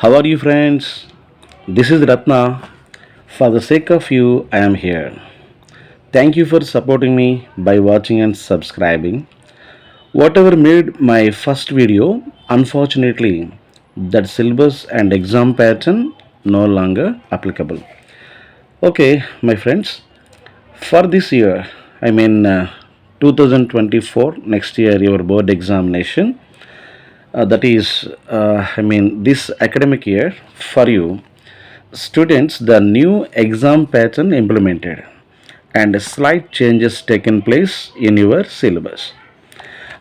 How are you, friends? This is Ratna. For the sake of you, I am here. Thank you for supporting me by watching and subscribing. Whatever made my first video, unfortunately, that syllabus and exam pattern no longer applicable. Okay, my friends, for this year, I mean 2024, next year, your board examination, that is, this academic year for you students, the new exam pattern implemented and slight changes taken place in your syllabus.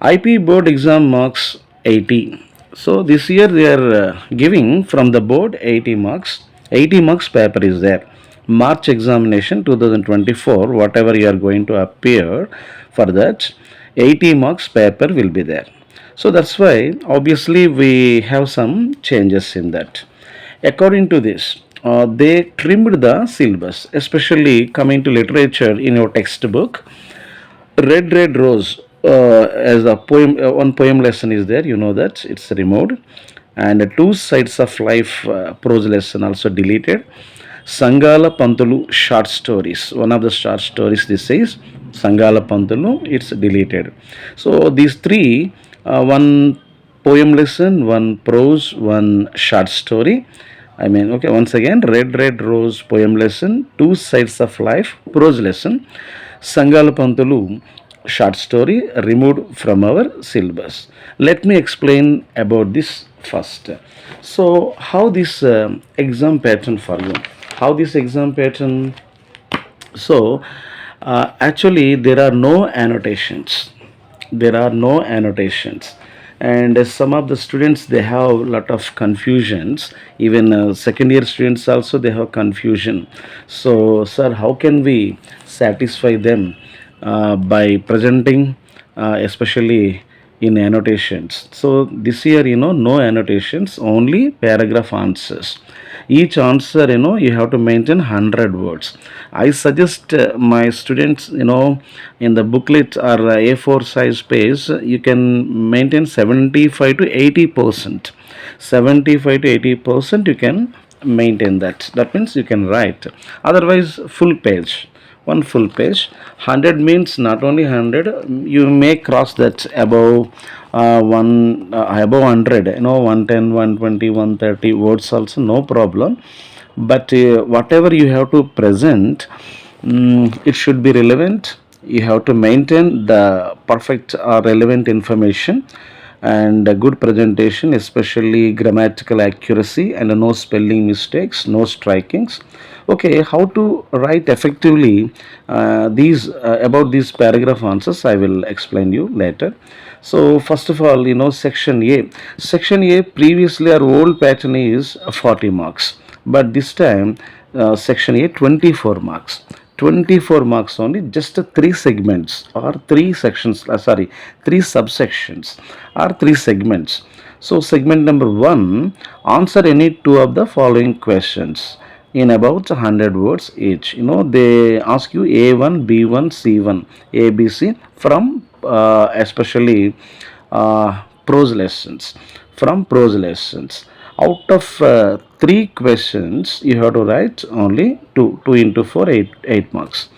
IP board exam marks 80. So this year they are giving from the board 80 marks. 80 marks paper is there. March examination 2024, whatever you are going to appear for that, 80 marks paper will be there. So that's why obviously we have some changes in that. According to this, they trimmed the syllabus, especially coming to literature in your textbook. Red Rose, as a poem, one poem lesson is there, you know that it's removed, and two sides of life prose lesson also deleted. Sangala Pantulu short stories, one of the short stories this is Sangala Pantulu, it's deleted. So these three, one poem lesson, one prose, one short story. Okay, once again, Red Rose poem lesson, two sides of life prose lesson, Sangala Pantulu short story removed from our syllabus. Let me explain about this first. So, how this exam pattern for you? How this exam pattern? So, actually, there are no annotations. There are no annotations, and some of the students they have a lot of confusions. Even second year students also they have confusion. So, sir, how can we satisfy them by presenting, especially in annotations? So this year, no annotations, only paragraph answers. Each answer, you have to maintain 100 words. I suggest my students, in the booklet or A4 size page, you can maintain 75 to 80%. 75 to 80% you can maintain that. That means you can write. Otherwise, full page, one full page. 100 means not only 100, you may cross that above above 100, 110, 120, 130 words also, no problem. But whatever you have to present, it should be relevant. You have to maintain the perfect or relevant information and a good presentation, especially grammatical accuracy and no spelling mistakes, no strikings. Okay, how to write effectively these about these paragraph answers I will explain you later. So first of all, section A. Section A previously our old pattern is 40 marks, but this time section A 24 marks. 24 marks only, just three segments or three sections, three subsections or three segments. So segment number 1, answer any two of the following questions in about 100 words each. They ask you A1, B1, C1, ABC from especially prose lessons. From prose lessons, out of three questions you have to write only two into 4, 8 marks.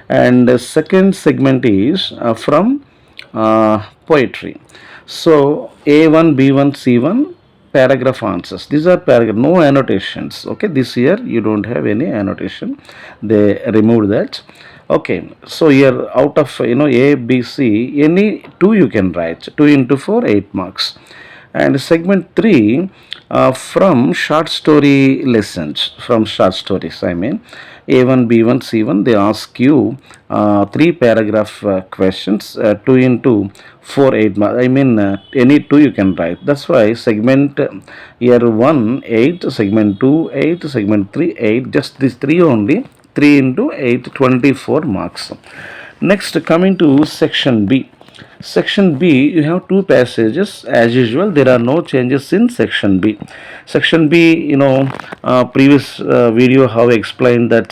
And the second segment is from poetry. So A1, B1, C1 paragraph answers, these are paragraph, no annotations. Okay, this year you don't have any annotation, they removed that. Okay, so here out of A, B, C, any two you can write, 2 into 4, 8 marks. And segment 3, from short story lessons, from short stories, A1, B1, C1, they ask you three paragraph questions, 2 into 4, 8 marks. Any two you can write. That's why segment year 1, 8, segment 2, 8, segment 3, 8, just these three only, 3 into 8, 24 marks. Next, coming to section B. Section B, you have two passages as usual. There are no changes in section B. Section B, previous video how I explained that,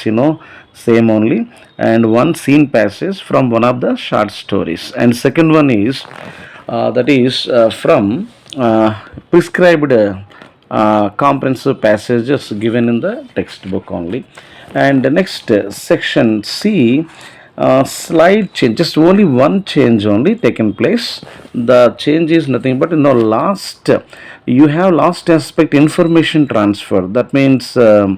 same only. And one scene passage from one of the short stories. And second one is, that is from prescribed comprehensive passages given in the textbook only. And the next section C, slight change, just only one change only taken place. The change is nothing but last, you have last aspect information transfer. That means they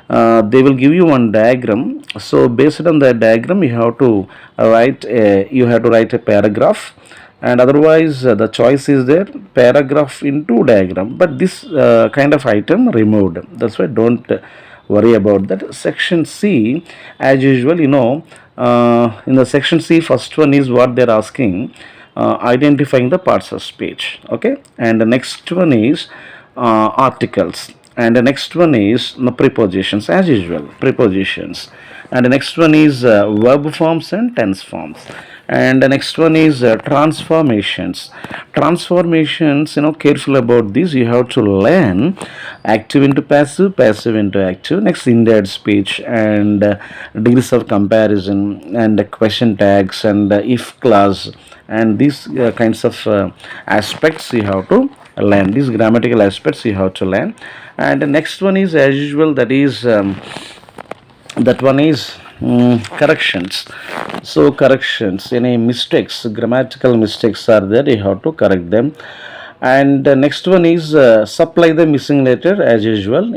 will give you one diagram. So based on the diagram, you have to write a paragraph, and otherwise the choice is there, paragraph into diagram, but this kind of item removed. That's why don't worry about that. Section C, as usual, in the section C, first one is what they're asking, identifying the parts of speech. Okay, and the next one is articles, and the next one is prepositions, as usual, prepositions, and the next one is verb forms and tense forms, and the next one is transformations. Careful about this, you have to learn active into passive, passive into active, next indirect speech, and degrees of comparison, and question tags, and if clause, and these kinds of aspects you have to learn, these grammatical aspects you have to learn. And the next one is, as usual, that one is corrections. So corrections, any mistakes, grammatical mistakes are there, you have to correct them. And the next one is supply the missing letter. As usual,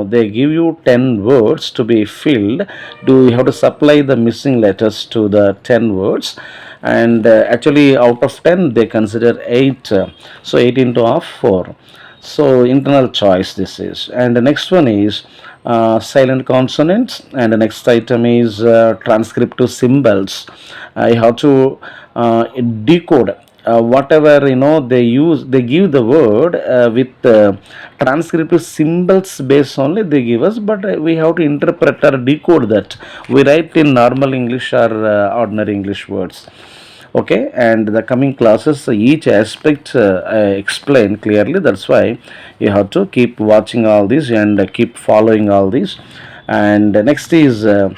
they give you 10 words to be filled. Do you have to supply the missing letters to the 10 words? And actually out of 10 they consider 8, so 8 into half 4. So internal choice this is. And the next one is silent consonants, and the next item is transcriptive symbols. I have to decode whatever they use. They give the word with transcriptive symbols based only they give us, but we have to interpret or decode that. We write in normal English or ordinary English words. Okay, and the coming classes, each aspect I explain clearly. That's why you have to keep watching all this and keep following all this. And next is different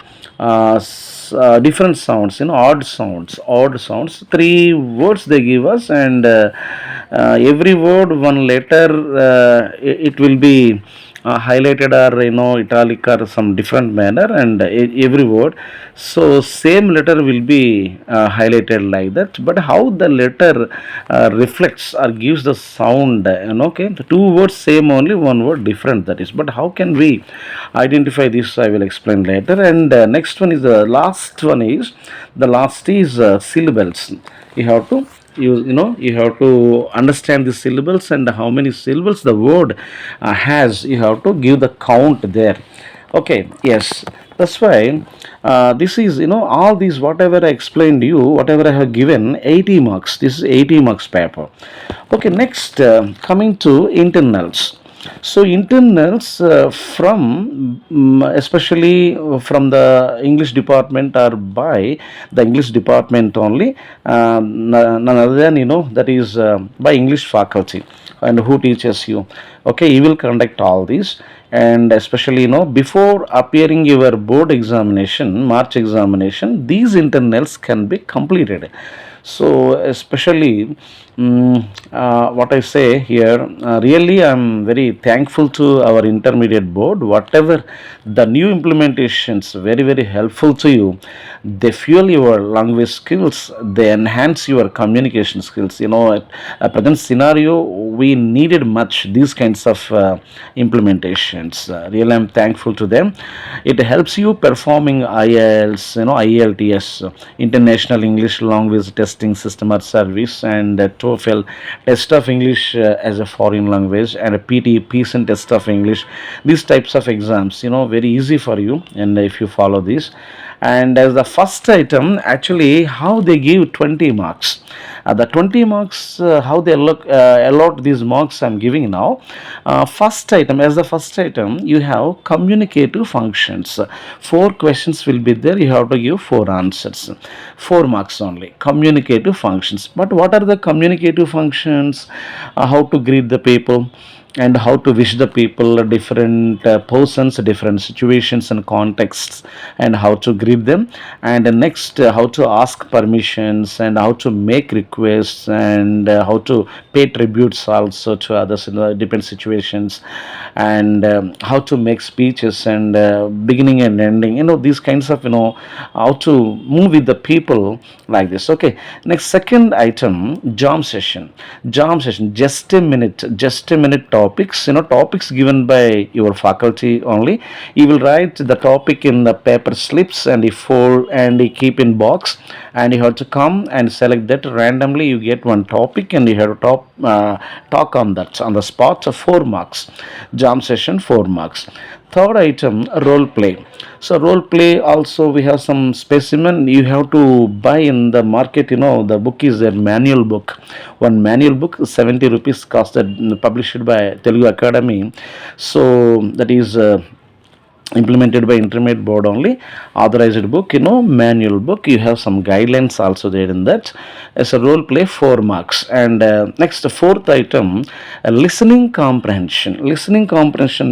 sounds, odd sounds, three words they give us, and every word one letter, it will be highlighted or italic or some different manner, and every word, so same letter will be highlighted like that, but how the letter reflects or gives the sound, okay, the two words same only, one word different, that is, but how can we identify this, I will explain later. And next one is the last is syllables. You have to you have to understand the syllables and how many syllables the word has. You have to give the count there. Okay, yes, that's why this is, all these whatever I explained you, whatever I have given, 80 marks. This is 80 marks paper. Okay, next, coming to internals. So internals, from especially from the English department or by the English department only, none other than, that is by English faculty, and who teaches you. Okay, you will conduct all these, and especially, before appearing your board examination, March examination, these internals can be completed. So especially, what I say here, really I'm very thankful to our intermediate board. Whatever the new implementations, very very helpful to you. They fuel your language skills, they enhance your communication skills. At a present scenario, we needed much these kinds of implementations. Really I'm thankful to them. It helps you performing IELTS, IELTS, International English Language Testing System or Service, and TOEFL test of English as a foreign language, and a PT Peace and test of English. These types of exams, very easy for you, and if you follow this. And as the first item, actually, how they give 20 marks. The 20 marks, how they allot these marks I'm giving now. First item, as the first item, you have communicative functions. 4 questions will be there. You have to give 4 answers. 4 marks only. Communicative functions. But what are the communicative functions? How to greet the people? and how to wish the people, different persons, different situations and contexts, and how to greet them. And next, how to ask permissions, and how to make requests, and how to pay tributes also to others in the different situations, and how to make speeches, and beginning and ending, these kinds of, how to move with the people, like this. Okay, next, second item, jam session, just a minute topics, topics given by your faculty only. You will write the topic in the paper slips, and you fold and you keep in box, and you have to come and select that randomly. You get one topic, and you have to talk on that on the spot. 4 marks. Jam session, 4 marks. Third item, role play. So role play also, we have some specimen you have to buy in the market. The book is a manual book. One manual book, 70 rupees costed, published by Telugu Academy. So that is implemented by intermediate board only, authorized book, manual book. You have some guidelines also there in that. As a role play, 4 marks. And next, fourth item, listening comprehension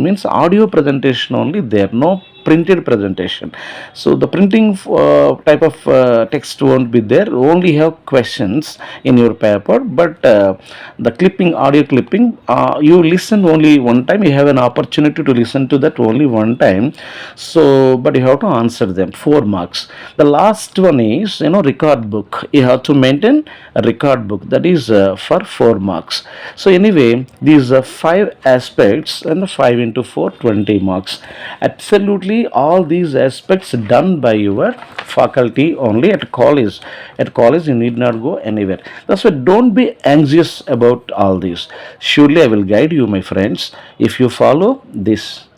means audio presentation only, there no printed presentation. So the printing type of text won't be there, only have questions in your paper. But the clipping, audio clipping, you listen only one time, you have an opportunity to listen to that only one time. So but you have to answer them, 4 marks. The last one is, record book. You have to maintain a record book, that is for 4 marks. So anyway, these are five aspects, and 5 into 4, 20 marks. Absolutely all these aspects done by your faculty only. At college you need not go anywhere. That's why don't be anxious about all this. Surely I will guide you, my friends. If you follow this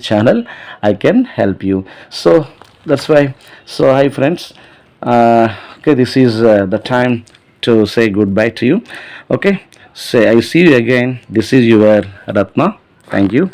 channel, I can help you. So that's why. So hi friends. Okay, this is the time to say goodbye to you. Okay, say I see you again. This is your Ratna. Thank you.